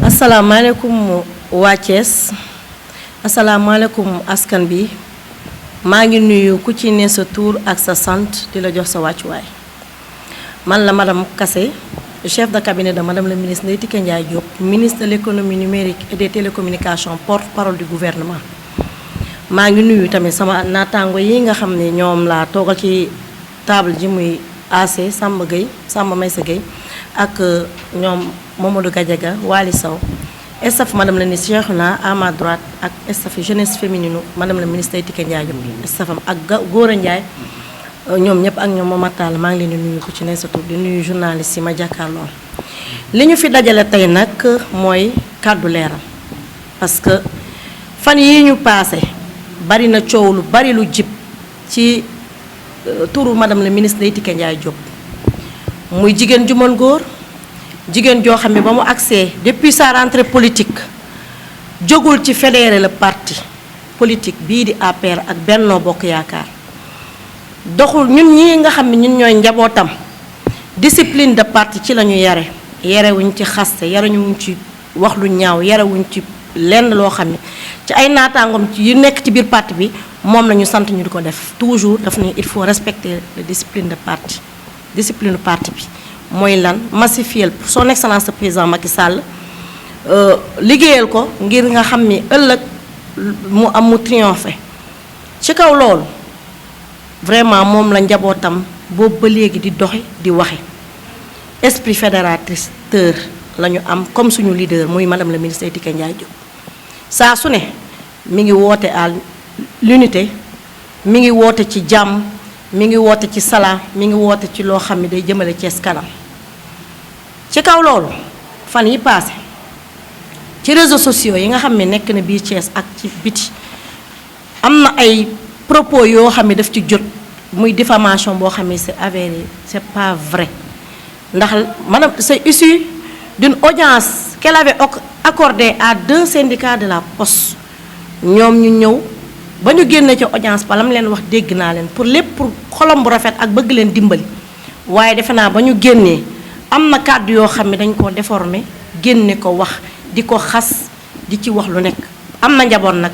asalaamaaleykum waa Thiès asalaamaaleykum askan bi maa ngi nuyu ku ci ne sa tur ak sa sant di la jox sa wàccuwaay man la madame Kassé chef de cabinet de madame la ministre Ndeye Tické Ndiaye Diop ministre de l'économie numérique et des télécommunications porte-parole du gouvernement maa ngi nuyu tamit sama naataango yi nga xam ne ñoom laa toogal ci table ji muy AC Samba Maysa Gueye ak ñoom Mamadou Gadiaga Wali Sow staff madame la ministre Cheikhouna à ma droite ak staff jeunesse féminine madame la ministre Ndeye Tické Ndiaye Diop staffam ak Gora Ndiaye ñoom ñëpp ak ñoom Momar Tall maa ngi leen di nuyu ku ci ne sa tur di nuyu journaliste yi ma jàkkaarloo li ñu fi dajale tey nag mooy kàddu leeral parce que fan yi ñu paase bari na coow lu bari lu jib ci turu madame la ministre Ndeye Tické Ndiaye Diop muy jigéen ju mën góor jigéen joo xam ne ba mu accès depuis sa rentrée politique jógul ci fédérer le parti politique bii di APR ak Benno Bokk Yaakaar doxul ñun ñi nga xam ne ñun ñooy njabootam discipline de parti ci la ñu yarewuñ ci xaste yarewuñ ci wax lu ñaaw yarewuñ ci lenn loo xam ne ci ay naataangoom ci yu nekk ci biir parti bi moom la ñu sant ñu di ko def toujours daf ne il faut respecter la discipline de parti discipline parti bi mooy lan massifier son excellence le président Macky Sall liggéeyal ko ngir nga xam ni ëllëg mu triompher ci kaw loolu vraiment moom la njabootam boobu ba léegi di doxi di waxe esprit fédérateur la ñu am comme suñu leader muy madame la ministre Ndeye Tické Ndiaye Diop saa su ne mi ngi woote à l'unité mi ngi woote ci jàmm mi ngi woote ci salaam mi ngi woote ci loo xam ne day jëmale Thiès kanam ci kaw loolu fan yi paase ci réseaux sociaux yi nga xam ne nekk na biir Thiès ak ci biti am na ay propos yoo xam ne daf ci jot muy diffamation boo xam ne c'est avéré c'est pas vrai ndax madame c'est issu d'une audience qu'elle avait accordée à 2 syndicats de la poste ñoom ñu ñëw ba ñu génne ci audience ba lam leen wax dégg naa leen pour lépp pour xolam bu rafet ak bëgg leen dimbali waaye defe naa ba ñu génnee am na kàddu yoo xam ne dañ koo déformé génne ko wax di ko xas di ci wax lu nekk am na njaboot nag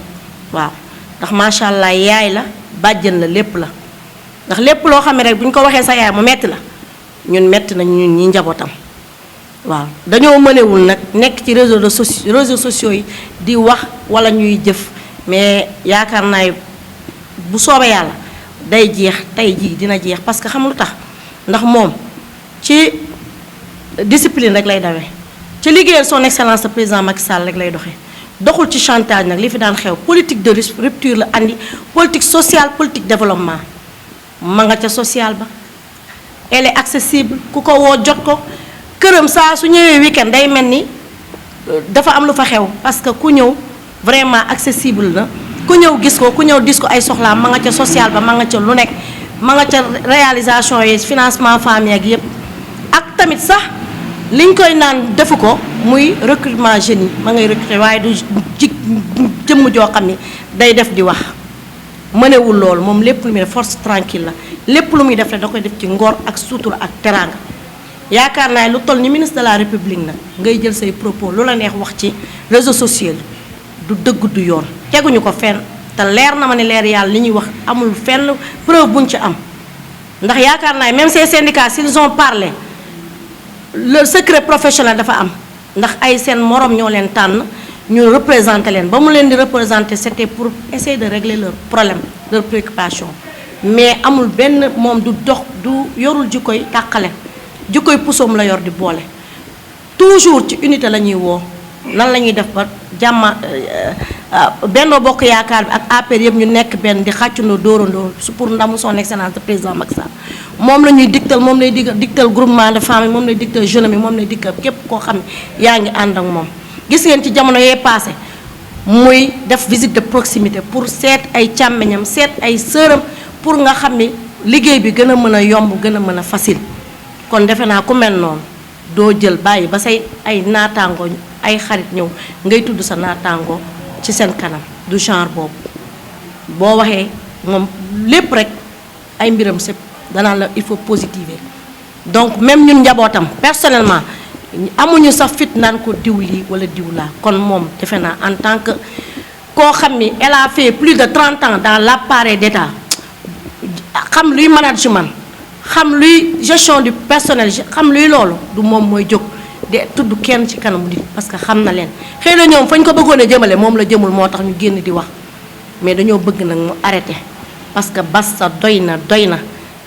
waaw ndax macha allah yaay la bàjjen la lépp la ndax lépp loo xam ne rek bu ñu ko waxee sa yaay mu metti la ñun metti nañ ñun ñi njabootam waaw dañoo mënewul nag nekk ci réseaux sociaux yi di wax wala ñuy jëf mais yaakaar naa bu soobee yàlla day jeex tey jii dina jeex parce que xam lu tax ndax moom ci discipline rek lay dawee ci liggéeyal son excellence le président Macky Sall rek lay doxee doxul ci chantage nag li fi daan xew politique de rupture la andi politique sociale politique développement ma nga ca social ba elle est accessible ku ko woo jot ko këram saa su ñëwee weekend day mel ni dafa am lu fa xew parce que ku ñëw vraiment accessible na ku ñëw gis ko ku ñëw dis ko ay soxlaam ma nga ca social ba ma nga ca lu nekk ma nga ca réalisation yi financement famille ak yépp ak tamit sax liñ koy naan defu ko muy recrutement jeunes yi ma ngay recruter waaye du jëmm joo xam ni day def di wax mënewul loolu moom lépp lu muy def force tranquille la lépp lu muy def rek da koy def ci ngor ak sutura ak teraanga yaakaar naa lu toll ni ministre de la république nag ngay jël say propos lu la neex wax ci réseaux sociaux du dëgg du yoon teguñu ko fenn te leer na ma ne leer yàlla li ñuy wax amul fenn preuve buñ ci am ndax yaakaar naa même ces syndicats s'ils ont parlé le secret professionnel dafa am ndax ay seen morom ñoo leen tànn ñu représenté leen ba mu leen di représenté c'était pour essayer de régler leur problème leur préoccupation mais amul benn moom du dox du yorul jikkoy tàqale jikkoy pusoom la yor di boole toujours ci unité la ñuy woo nan la ñuy def ba jàmma Benno Bokk Yaakaar bi ak APR yëpp ñu nekk benn di xàccundoo dóorandoo su pour ndamu son excellence le président Macky Sall moom la ñuy digtal moom lay digtal groupement de femmes yi moom lay digtal jeune mi moom lay digtal képp koo xam ne yaa ngi ànd ak moom gis ngeen ci jamono yee passé muy def visite de proximité pour seet ay càmmeñam seet ay sëram pour nga xam ni liggéey bi gën a mën a yomb gën a mën a facile kon defe naa ku mel noonu doo jël bàyyi ba say ay naataangoo ay xarit ñëw ngay tudd sa naataangoo ci seen kanam du genre boobu boo waxee moom lépp rek ay mbiram sëpp danaa la il faut positiver donc même ñun njabootam personnellement amuñu sax fit naan ko diw lii wala diw laa kon moom defe naa en tant que koo xam ni elle a fait plus de 30 ans dans l'appareil d'État xam luy management xam luy gestion du personnel xam luy loolu du moom mooy jóg de tudd kenn ci kanamu nit parce que xam na leen xëy na ñoom fañ ko bëggoon a jëmale moom la jëmul moo tax ñu génn di wax mais dañoo bëgg nag mu arrêté parce que Basta doy na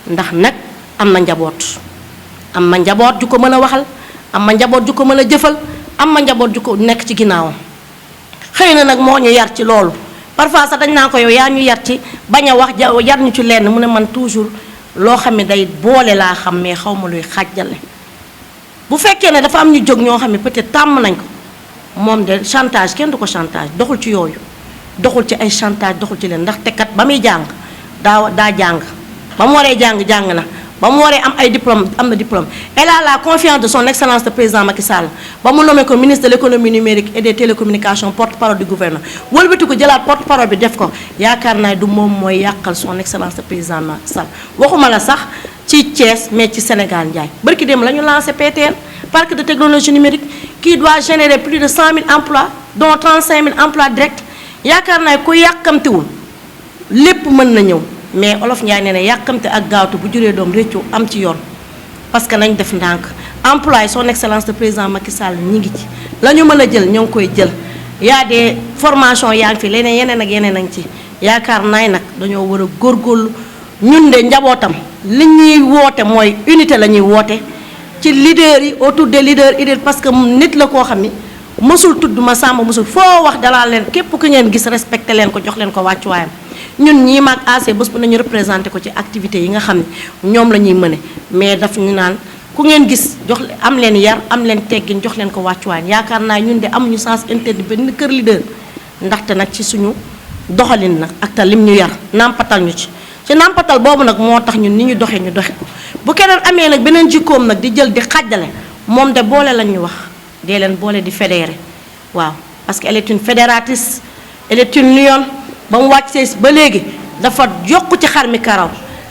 ndax nag am na njaboot am na njaboot ju ko mën a waxal am na njaboot ju ko mën a jëfal am na njaboot ju ko nekk ci ginnaawam xëy na nag moo ñu yar ci loolu parfois sax dañ naa ko yow yaa ñu yar ci bañ a wax yar ñu ci lenn mu ne man toujours loo xam ne day boole laa xam mais xaw ma luy xàjjale bu fekkee ne dafa am ñu jóg ñoo xam ne peut-être tàmm nañ ko moom de chantage kenn du ko chantage doxul ci yooyu doxul ci ay chantage doxul ci leen ndaxte kat ba muy jàng daa jàng ba mu waree jàng na ba mu waree am ay diplôme am na diplôme elle a la confiance de son excellence le président Macky Sall ba mu nommé ko ministre de l'économie numérique et des télécommunications porte-parole du gouvernement wëlbati ko jëlaat porte-parole bi def ko yaakaar naa du moom mooy yàqal son excellence le président Macky Sall waxuma la sax ci Thiès mais ci Sénégal njaay barki dem la ñu lancé PTN parc de technologie numérique qui doit générer plus de 100 000 emplois dont 35 000 emplois directs yaakaar naa ku yàkkamtiwul lépp mën na ñëw mais olof Njaay nee na yàkkamte ak gaawtu bu juree doom réccu am ci yoon parce que nañ def ndànk emploi son excellence le président Macky Sall ñi ngi ci la ñu mën a jël ñoo ngi koy jël y a des formations yaa ngi fi leneen yeneen ak yeneen a ngi ci yaakaar naay nag dañoo war a góorgóorlu ñun de njabootam li ñuy woote mooy unité la ñuy woote ci leader yi autour des leaders idées parce que nit la koo xam ni mësul tudd ma sàmba mësul foo wax dalaa leen képp ku ngeen gis respecté leen ko jox leen ko wàccuwaayam ñun ñii maag AC bés bu nañu représenté ko ci activités yi nga xam ne ñoom la ñuy mëne mais daf ñu naan ku ngeen gis jox am leen yar am leen teggin jox leen ko wàccuwaayam yaakaar naa ñun de amuñu sens interdit benn kër leader ndaxte nag ci suñu doxalin nag ak ta lim ñu yar nàmpatal ñu ci nàmpatal boobu nag moo tax ñun ni ñu doxee ñu doxe ko bu keneen amee nag beneen jikkoom nag di jël di xàjjale moom de boole lañ ñu wax dee leen boole di fédéré waaw parce que elle est une fédératrice elle est une lionne ba mu wàccee ba léegi dafa yokk ci xar mi karaw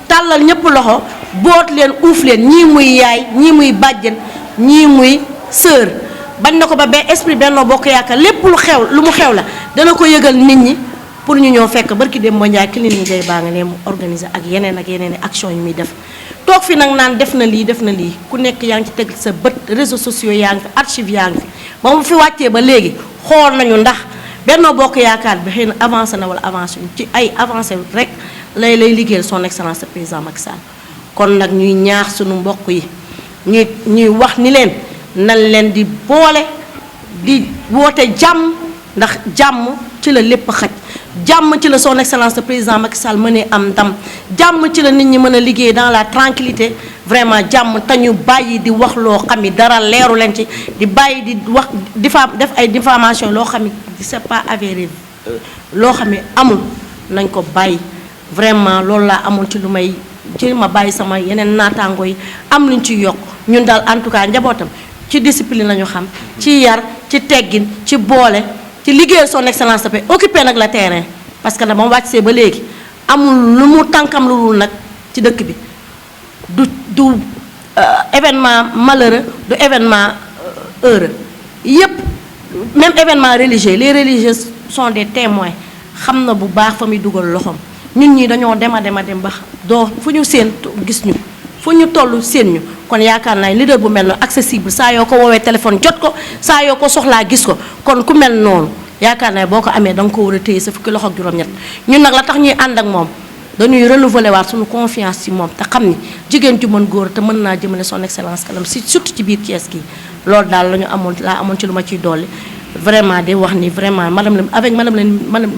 tàllal ñëpp loxo boot leen uuf leen ñii muy yaay ñii muy bàjjen ñii muy sœur bañ na ko ba esprit Benno Bokk Yaakaar lépp lu mu xew la dana ko yëgal nit ñi pour ñu ñëw fekk barki dem moo njaay clinique ngay baa nga ne mu organiser ak yeneen action yu muy def toog fi nag naan def na lii ku nekk yaa ngi ci teg sa bët réseaux sociaux yaa ngi fi archive yaa ngi fi ba mu fi wàccee ba léegi xool nañu ndax Benno Bokk Yaakaar bi xëy na avancé na wala avancé ci ay avancé rek lay liggéeyal son excellence le président Macky Sall kon nag ñuy ñaax suñu mbokk yi ñuy wax ni leen nan leen di boole di woote jàmm ndax jàmm ci la lépp xaj jàmm ci la son excellence le président Macky Sall mënee am ndam jàmm ci la nit ñi mën a liggéey dans la tranquillité vraiment jàmm te ñu bàyyi di wax loo xam ni dara leeru leen ci di bàyyi di wax def ay diffamation loo xam ni c'est pas avéré loo xam ne amul nañ ko bàyyi vraiment loolu laa amoon ci lu may ci ma bàyyi sama yeneen naataango yi am luñ ci yokk ñun daal en tout cas njabootam ci discipline la ñu xam ci yar ci teggin ci boole ci liggéeyal son excellence dafay occupé nag la terrain parce que dama wàcc see ba léegi amul lu mu tànkam lu dul nag ci dëkk bi du événement malheureux du événement heureux yépp même événement religieux les religieux sont des témoins xam na bu baax fa muy dugal loxoom ñun ñi dañoo dem ba doo fu ñu seen gis ñu fu ñu toll seen ñu kon yaakaar naa leader bu mel noonu accessible saa yoo ko woowee téléphone jot ko saa yoo ko soxlaa gis ko kon ku mel noonu yaakaar naa boo ko amee da nga ko war a téye sa fukki loxo ak juróom-ñett ñun nag la tax ñuy ànd ak moom dañuy renouveler waat suñu confiance ci moom te xam ni jigéen ju mën góor te mën naa jëmale son excellence kanam si surtout ci biir Thiès gi loolu daal la ñu amoon ci lu ma ciy dolli vraiment di wax ni vraiment madame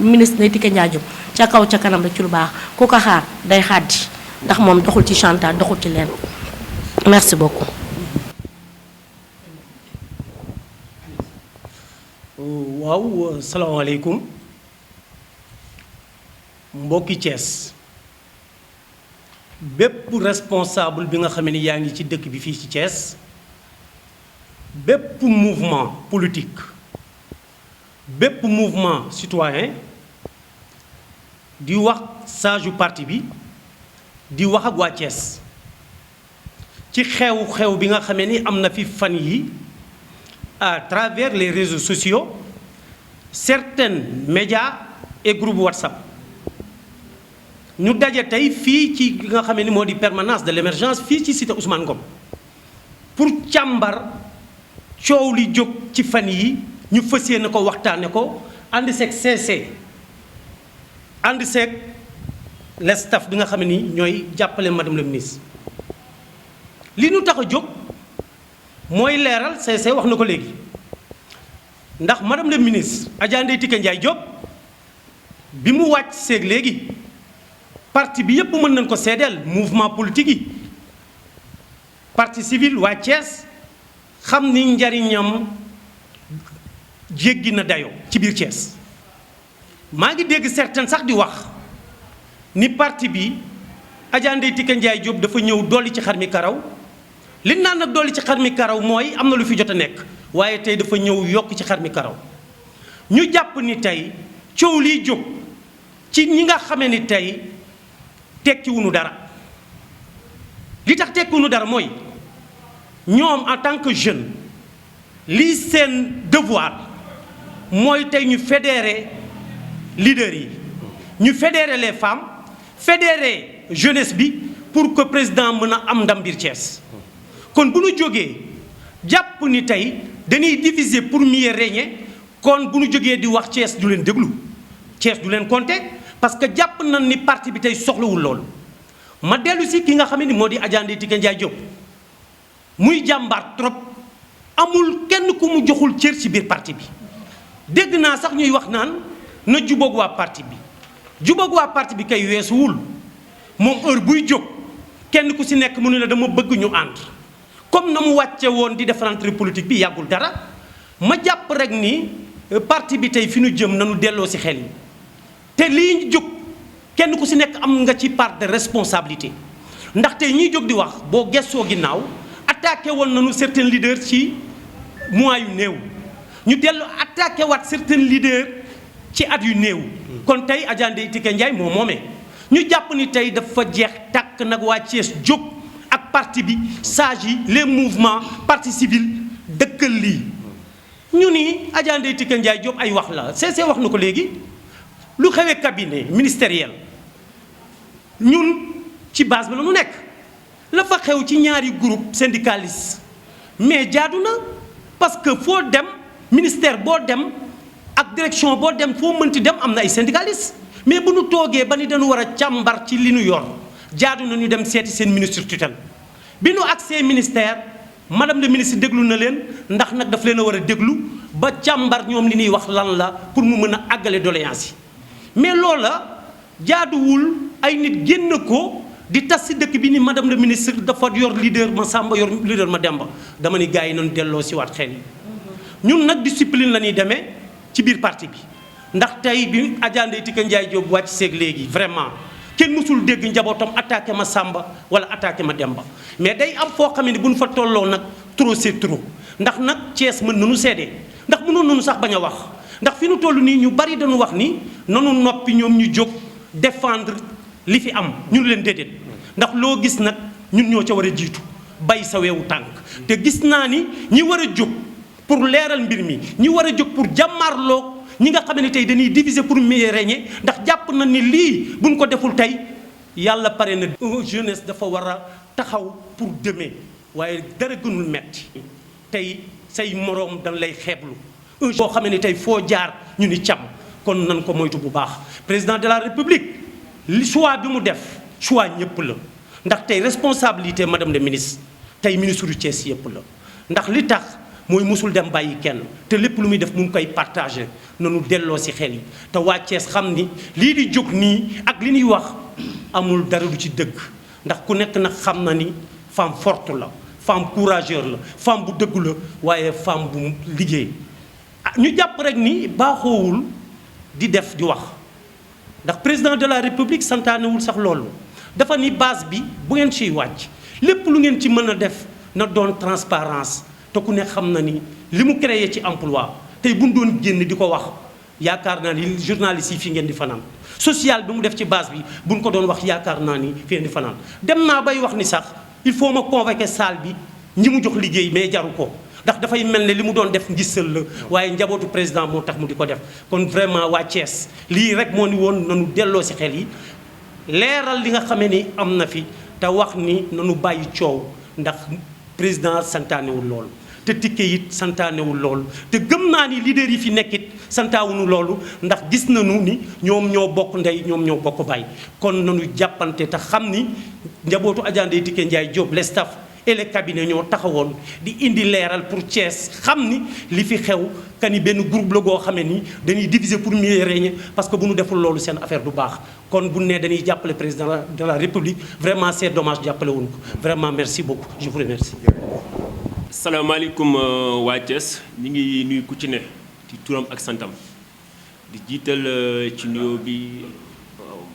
ministre Ndeye Tické Ndiaye Diop ca kaw ca kanam rek ci lu baax ku ko xaar day xaddi ndax moom doxul ci chantage doxul ci leen merci beaucoup. waaw salaamaaleykum mbokki Thiès bépp responsable bi nga xam ne yaa ngi ci dëkk bi fii ci Thiès bépp mouvement politique bépp mouvement citoyen di wax sage parti bi di wax ak waa Thiès ci xew-xew bi nga xam ni am na fi fan yi à travers les réseaux sociaux certains médias et groupes WhatsApp ñu daje tey fii ci nga xam ni moo di permanence de l'émergence fii ci cité Ousmane Ngom pour càmbar coow li jóg ci fan yi ñu fas yéene ko waxtaane ko ànd seeg CC ànd seeg le staff bi nga xam ni ñooy jàppale madame la ministre li ñu tax a jóg mooy leeral CC wax na ko léegi ndax madame la ministre Adja Ndeye Tické Ndiaye Diop bi mu wàcc seeg léegi parti bi yépp mën nañ ko seedeel mouvement politique yi parti civil waa Thiès xam ni njariñam jéggi na dayo ci biir Thiès maa ngi dégg certains sax di wax ni parti bi Adja Ndeye Tické Ndiaye Diop dafa ñëw dolli ci xar mi karaw li naan nag dolli ci xar mi karaw mooy am na lu fi jot a nekk waaye tey dafa ñëw yokk ci xar mi karaw ñu jàpp ni tey coow liy jóg ci ñi nga xamee ni tey tekkiwunu dara li tax tekkiwunu dara mooy ñoom en tant que jeune lii seen devoir mooy tey ñu fédérer leaders yi ñu fédérer les femmes fédérer jeunesse bi pour que président mën a am ndam biir Thiès kon bu ñu jógee jàpp ni tey dañuy diviser pour mieux régner kon bu ñu jógee di wax Thiès du leen déglu Thiès du leen compter parce que jàpp nañ ni parti bi tey soxlawul loolu ma dellu si ki nga xam ne moo di Adja Ndeye Tické Ndiaye Diop muy jàmbaar trop amul kenn ku mu joxul cër ci biir parti bi dégg naa sax ñuy wax naan na jubóog waa parti bi jubóog waa parti bi kay weesuwul moom heure buy jóg kenn ku si nekk mu ne la dama bëgg ñu ànd comme na mu wàcce woon di def rentrée politique bi yàggul dara ma jàpp rek ni parti bi tey fi ñu jëm nañu delloo si xel yi te lii jóg kenn ku si nekk am nga ci part de responsabilité ndax tey ñiy jóg di wax boo gestoo ginnaaw attaqué woon nañu certains leaders ci mois yu néew ñu dellu attaqué waat certains leaders ci at yu néew kon tey Adja Ndeye Tické Ndiaye moo moomee ñu jàpp ni tey dafa jeex tàkk nag waa Thiès jóg ak parti bi sage yi les mouvements parti civil dëkkal lii ñu ni Adja Ndeye Tické Ndiaye Diop ay wax la CC wax na ko léegi lu xewee cabinet ministériel ñun ci base bi la ñu nekk la fa xew ci ñaari groupe syndicaliste mais jaadu na parce que foo dem ministère boo dem ak direction boo dem foo mënti dem am na ay syndicalistes mais bu ñu toogee ba ni dañu war a càmbar ci li ñu yor jaadu na ñu dem seeti seen ministre tutelle bi ñu accès ministère madame le ministre déglu na leen ndax nag daf leen a war a déglu ba càmbar ñoom li ñuy wax lan la pour mu mën a àggale doléance yi mais loola jaaduwul ay nit génn ko di tas si dëkk bi ni madame le ministre dafa yor leader ma Samba yor leader ma Demba dama ni gars yi noonu delloo si waat xel yi ñun nag discipline la ñuy demee ci biir parti bi ndax tey bi Adja Ndeye Tické Ndiaye Diop wàcc seeg léegi vraiment kenn mësul dégg njabootam attaqué ma Samba wala attaqué ma Demba mais day am foo xam ne bu ñu fa tolloo nag trop c'est trop ndax nag Thiès mën nañu seede ndax mënoon nañu sax bañ a wax ndax fi nu toll nii ñu bari dañu wax ni nanu noppi ñoom ñu jóg défendre li fi am ñu leen déedéet ndax loo gis nag ñun ñoo ca war a jiitu bay sa weewu tànk te gis naa ni ñi war a jóg pour leeral mbir mi ñi war a jóg pour jàmmarloo ñi nga xam ne tey dañuy diviser pour mieux régner ndax jàpp na ni lii buñ ko deful tey yàlla pare na jeunesse dafa war a taxaw pour demain waaye dara gënul metti tey say moroom dañ lay xeeblu boo xam ne tey foo jaar ñu ni càmm kon nan ko moytu bu baax président de la république li choix bi mu def choix ñëpp la ndax tey responsabilité madame le ministre tey ministre yu Thiès yëpp la ndax li tax mooy musul dem bàyyi kenn te lépp lu muy def mu ngi koy partagé nanu delloo si xel yi te waa Thiès xam ni lii di jóg nii ak li ñuy wax amul dara du ci dëgg ndax ku nekk nag xam na ni femme forte la femme courageuse la femme bu dëggu la waaye femme bu liggéey ñu jàpp rek ni baaxoowul di def di wax ndax président de la république santaanewul sax loolu dafa ni base bi bu ngeen ciy wàcc lépp lu ngeen ci mën a def na doon transparence te ku ne xam na ni li mu créé ci emploi tey bu ñu doon génn di ko wax yaakaar naa ni journalistes yi fii ngeen di fanaan social bi mu def ci base bi bu ñu ko doon wax yaakaar naa ni fii ngeen di fanaan dem naa bay wax ni sax il faut ma convoquer salle bi ñi mu jox liggéey mais jaru ko ndax dafay mel ne li mu doon def ngisal la waaye njabootu président moo tax mu di ko def kon vraiment waa Thiès lii rek moo ni woon nanu delloo si xel yi leeral li nga xamee ni am na fi te wax ni nanu bàyyi coow ndax président santaanewul loolu te tikke it santaanewul loolu te gëm naa ni leader yi fi nekkit santaawuñu loolu ndax gis nañu ni ñoom ñoo bokk ndey ñoom ñoo bokk baay kon nanu jàppante te xam ni njabootu Adja Ndeye Tické Ndiaye Diop le staff et le cabinet ñoo taxawoon di indi leeral pour Thiès xam ni li fi xew kani benn groupe la goo xamee ni dañuy diviser pour mieux régner parce que bu ñu deful loolu seen affaire du baax kon bu ne dañuy jàppale président de la république vraiment c'est dommage jàppale wuñ ko vraiment merci beaucoup je vous remercie. salaamaaleykum waa Thiès ñu ngi nuyu ku ci ne ci turam ak santam di jiital ci nuyoo bi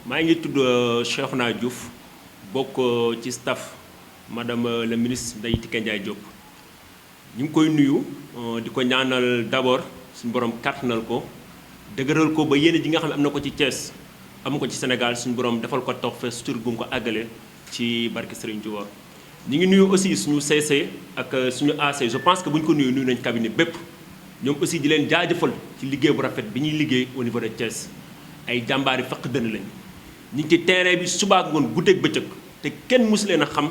maa ngi tudd Cheikhouna Diouf bokk ci staff madame la ministre Ndeye Tické Ndiaye Diop ñu ngi koy nuyu di ko ñaanal d'abord suñu borom kàttanal ko dëgëral ko ba yéene ji nga xam ne am na ko ci Thiès am ko ci Sénégal suñu borom defal ko tax fa sutur bu mu ko àggale ci barke Serigne Diouf ñu ngi nuyu aussi suñu CC ak suñu AC je pense que bu ñu ko nuyu nañu cabinet bépp ñoom aussi di leen jaajëfal ci liggéey bu rafet bi ñuy liggéey au niveau de Thiès ay jàmbaari faq dënn lañ ñu ngi ci terrain bi suba ak ngoon guddeeg bëccëg te kenn mus leen a xam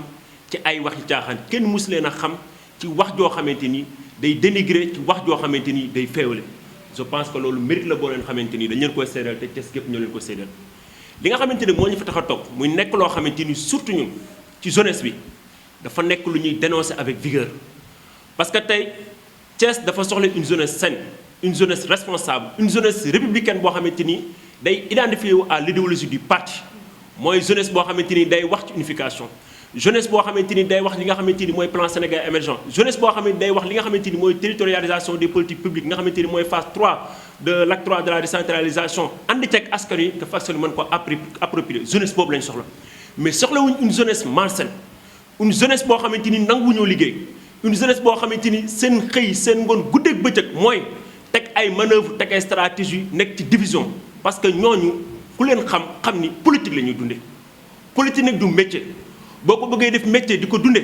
ci ay waxi caaxaan kenn mus leen a xam ci wax joo xamante ni day dénigrer ci wax joo xamante ni day féewale je pense que loolu mérite la boo leen xamante ni dañ leen koy séddal te Thiès gépp ñoo leen ko séddal li nga xamante ni moo ñu fi tax a toog muy nekk loo xamante ni surtout ñun ci jeunesse bi dafa nekk lu ñuy dénoncer avec vigueur parce que tey Thiès dafa soxla une jeunesse saine une jeunesse responsable une jeunesse républicaine boo xamante ni day identifié wu à l'idéologie du parti mooy jeunesse boo xamante ni day wax ci unification jeunesse boo xamante ni day wax li nga xamante ni mooy plan Sénégal émergent jeunesse boo xamante ni day wax li nga xamante ni mooy territorialisation des politiques publiques nga xamante ni mooy phase 3 de l'acte 3 de la décentralisation ànd ceeg askan wi que fas mën ko approprier jeunesse boobu lañ soxla mais soxlawuñ une jeunesse malsaine une jeunesse boo xamante ni nanguwuñoo liggéey une jeunesse boo xamante ni seen xëy seen ngoon guddeeg bëccëg mooy teg ay manœuvre teg ay stratégie nekk ci division parce que ñooñu ku leen xam ni politique la ñuy dundee politique nag du métier boo ko bëggee def métier di ko dundee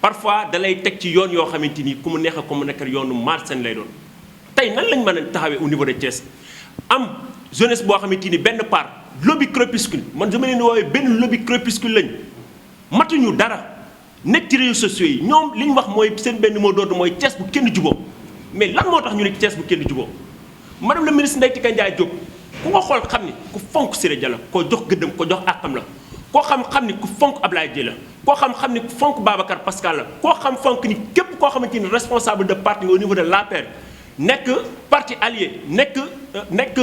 parfois dalay teg ci yoon yoo xamante ni ku mu neex a ku mu nekk yoonu malsain lay doon tey nan lañ mën a taxawee au niveau de Thiès am jeunesse boo xamante ni benn part lobby crépuscule man dama leen di woowee benn lobby crépuscule lañ matuñu dara nekk ci réseaux sociaux yi ñoom li ñu wax mooy seen benn mot d'ordre mooy Thiès bu kenn juboo mais lan moo tax ñu ne Thiès bu kenn juboo madame la ministre Ndeye Tické Ndiaye Diop ku ko xool xam ni ku fonk Siré Dia la koo jox gëddam ko jox àqam la koo xam ni ku fonk Ablaye Dieye la koo xam ni ku fonk Babacar Pascal la koo fonk ni képp koo xamante ni responsable de parti au niveau de l'APR nekk parti allié nekk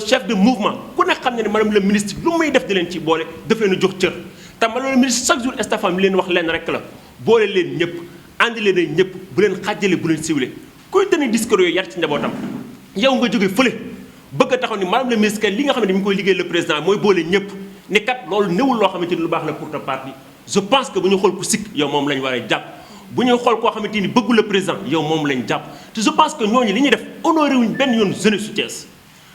chef de mouvement ku nekk xam ne ne madame le ministre lu muy def di leen ci boole daf leen a jox cër te madame le ministre chaque jour stafam leen wax leen rek la boole leen ñëpp andi leen ñëpp bu leen xàjjale bu leen siwle kuy tënni discours yooyu yar ci njabootam yow nga jóge fële bëgg a taxaw ni madame le ministre li nga xam ne mi ngi koy liggéey le président mooy boole ñëpp ni kat loolu newul loo xamante ni lu baax la pour ta parti je pense que bu ñu xool ku sikk yow moom lañ war a jàpp bu ñuy xool koo xamante ni bëggu le président yow moom lañ jàpp te je pense que ñooñu li ñuy def honoré wuñ benn yoon jeunesse su Thiès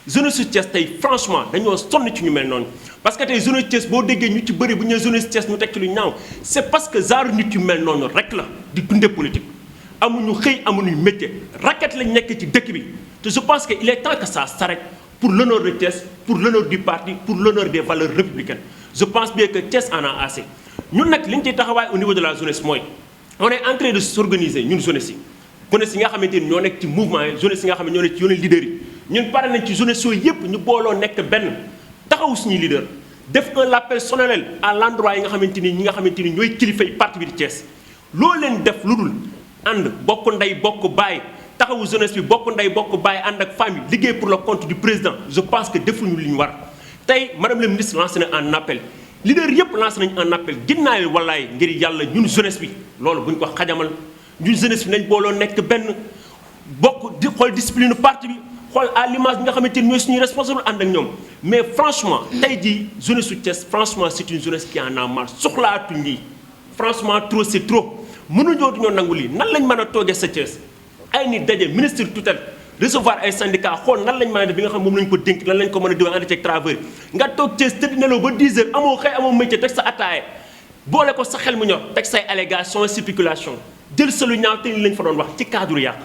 jeunesse su Thiès tey franchement dañoo sonn ci ñu mel noonu parce que tey jeunesse Thiès boo déggee ñu ci bëri bu ñu nee jeunesse Thiès ñu teg ci lu ñaaw c'est parce que genre nit yu mel noonu rek la di dundee politique amuñu xëy amuñu métier raquette lañ nekk ci dëkk bi te je pense que il est temps que ça s'arrête pour l'honneur de Thiès pour l'honneur du parti pour l'honneur des valeurs républicaines je pense bien que Thiès en a assez ñun nag li ñu ciy taxawaay au niveau de la jeunesse mooy on est en train de s'organiser ñun jeunesse yi jeunesse yi nga xamante ni ñoo nekk ci mouvement yi jeunesse yi nga xam ne ñoo nekk ci yeneen leaders yi ñun pare nañ ci jeunesse yooyu yëpp ñu booloo nekk benn taxawu suñuy leader def un appel solennel à l'endroit yi nga xamante ni ñi nga xamante ni ñooy kilifay parti bi di Thiès loolu leen def lu dul ànd bokk ndey bokk baay taxawu jeunesse bi bokk ndey bokk baay ànd ak famille liggéey pour le compte du président je pense que defuñu li ñu war tey madame la ministre lancé na un appel leader yëpp lancé nañu un appel ginnaaw wallaay ngir yàlla ñun jeunesse bi loolu buñ ko xajamal ñun jeunesse bi nañ booloo nekk benn bokk di xool discipline parti bi xool à l'image bi nga xamante ni ñooy suñuy responsable ànd ak ñoom mais franchement tey jii jeunesse su Thiès franchement c'est une jeunesse qui en a marre soxlaatuñ lii franchement trop c'est trop mënuñoo duñoo nangu lii nan lañ mën a toogee sa Thiès ay nit daje ministre tutelle recevoir ay syndicats xool nan lañ mën a def bi nga xam moom lañ ko dénk lan lañ ko mën a diwaan ànd ceeg travailleurs nga toog Thiès tëdd nelaw ba 10 heures amoo xëy amoo métier teg sa attaaye boole ko sa xel mu ñor teg say allégations spéculation jël sa lu ñaaw te ni lañ fa doon wax ci cadre yàq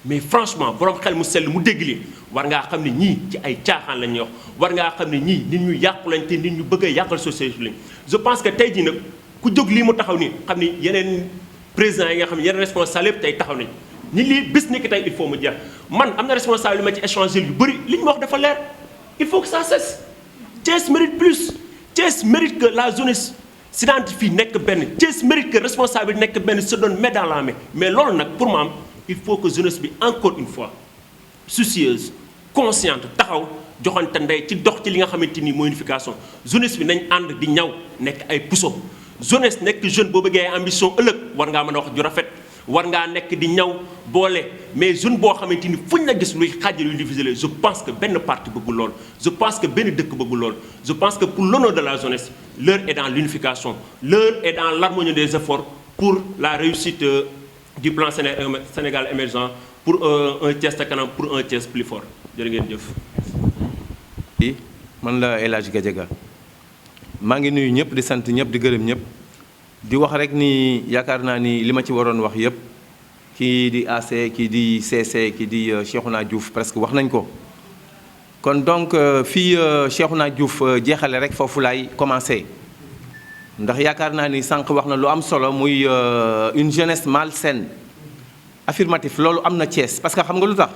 mais franchement borom xel mu sell mu dégg li war ngaa xam ne ñii ci ay caaxaan lañ wax war ngaa xam ne ñii nit ñu yàqu lañ te nit ñu bëgg a yàqal société lañ je pense que tey jii nag ku jóg lii mu taxaw nii xam ni yeneen présidents yi nga xam ne yeneen responsable yëpp tey taxaw nañ ñi lii bis ni ki tey il faut mu jeex man am na responsable yu ma ci échanger yu bëri li ñu wax dafa leer il faut que ça cesse Thiès mérite plus Thiès mérite que la jeunesse s'identifie nekk benn Thiès mérite que responsable nekk benn se donne main dans la main mais loolu nag pour moi il faut que jeunesse bi encore une fois soucieuse consciente taxaw joxante ndey ci dox ci li nga xamante ni mooy unification jeunesse bi nañ ànd di ñaw nekk ay puso jeunesse nekk jeune boo bëggee ay ambition ëllëg war ngaa mën a wax ju rafet war ngaa nekk di ñaw boole mais jeune boo xamante ni fuñ la gis luy xaajal yu diviser je pense que benn parti bëggul lool je pense que benn dëkk bëggul lool je pense que pour l'honneur de la jeunesse l'heure est dans l'unification l'heure est dans l'harmonie des efforts pour la réussite du plan Sénégal émergent pour un Thiès ca kanam pour un Thiès plus fort jërë ngeen jëf. man la El Hadj Gadiaga maa ngi nuyu ñëpp di sant ñëpp di gërëm ñëpp di wax rek ni yaakaar naa ni li ma ci waroon wax yëpp kii di AC kii di CC kii di Cheikhouna Diouf presque wax nañ ko. kon donc fii Cheikhouna Diouf jeexale rek foofu laay commencé ndax yaakaar naa ni sànq wax na lu am solo muy une jeunesse malsaine affirmatif loolu am na Thiès parce que xam nga lu tax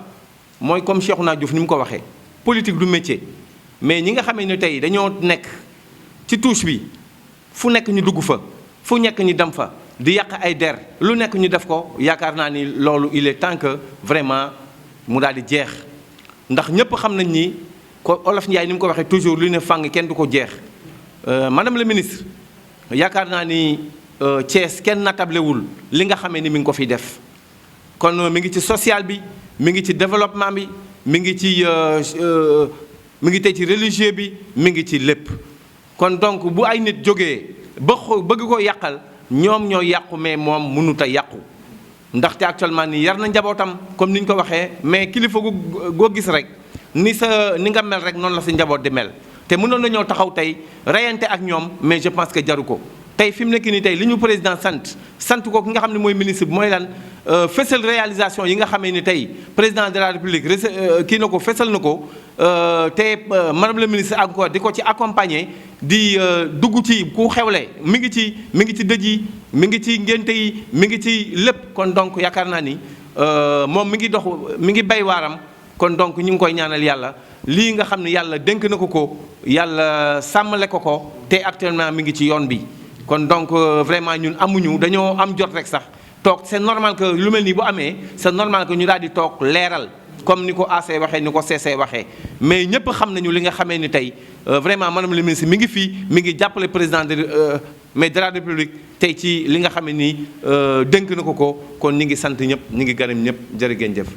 mooy comme Cheikhouna Diouf ni mu ko waxee politique du métier mais ñi nga xamee ne tey dañoo nekk ci touche bi fu nekk ñu dugg fa fu nekk ñu dem fa di yàq ay der lu nekk ñu def ko yaakaar naa ni loolu il est temps que vraiment mu daal di jeex ndax ñëpp xam nañ ni ko Olof Ndiaye ni mu ko waxee toujours lu ne fàng kenn du ko jeex madame la ministre yaakaar naa ni Thiès kenn natablewul li nga xamee ni mi ngi ko fiy def kon mi ngi ci social bi mi ngi ci développement bi mi ngi ci mi ngi tey ci religieux bi mi ngi ci lépp kon donc bu ay nit jógee bëgg ko yàqal ñoom ñoo yàqu mais moom mënut a yàqu ndaxte actuellement nii yar na njabootam comme ni ñu ko waxee mais kilifa goo gis rek ni nga mel rek noonu la sa njaboot di mel te mënoon na ñoo taxaw tey reyante ak ñoom mais je pense que jaru ko tey fi mu nekk nii tey li ñu président sant ko ki nga xam ne mooy ministre bi mooy lan fësal réalisation yi nga xamee ni tey président de la république kii na ko fësal na ko te madame le ministre encore di ko ci accompagner di dugg ci ku xewle mi ngi ci dëj yi mi ngi ci ngénte yi mi ngi ci lépp kon donc yaakaar naa ni moom mi ngi bay waaram kon donc ñu ngi koy ñaanal yàlla lii nga xam ne yàlla dénk na ko yàlla sàmmale ko te actuellement mi ngi ci yoon bi kon donc vraiment ñun dañoo am jot rek sax toog c'est normal que lu mel nii bu amee c'est normal que ñu daal di toog leeral comme ni ko AC waxee ni ko CC waxee mais ñëpp xam nañu li nga xamee ni tey vraiment madame le ministre mi ngi fii mi ngi jàppale président mais de la république tey ci li nga xam ne nii dénk na ko kon ñi ngi sant ñëpp ñi ngi gërëm ñëpp jërë ngeen jëf